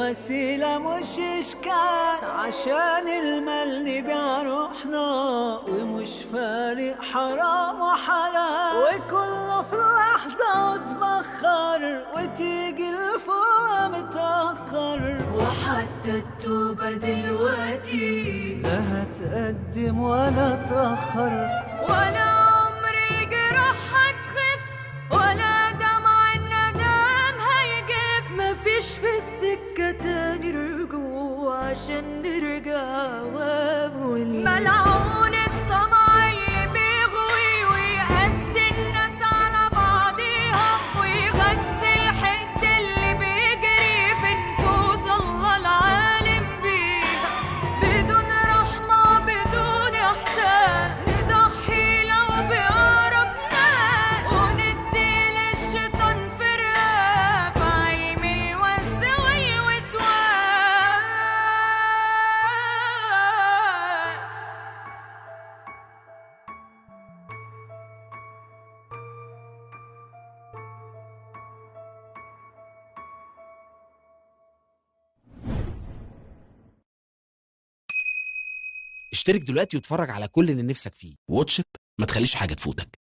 الوسيلة مش إشكال، عشان المال نبيع روحنا ومش فارق حرام وحلال، وكله في لحظة وتبخر وتيجي الفوق متأخر، وحتى التوبة دلوقتي لا هتقدم ولا تأخر، ولا عمر الجراح هتخف ولا دمع الندم هيجف، مفيش في السكة تاني رجوع عشان نرجع وأول ملعون الطمع اللي بيغوي ويقسي الناس على بعضيها ويغذي الحقد اللي بيجري في نفوس الله العالم بيها، بدون رحمة بدون إحسان نضحي لو بأقرب ناس وندي للشيطان فرقة في علم الوز والوسواس. اشترك دلوقتي واتفرج على كل اللي نفسك فيه. واتش إت، ما تخليش حاجة تفوتك.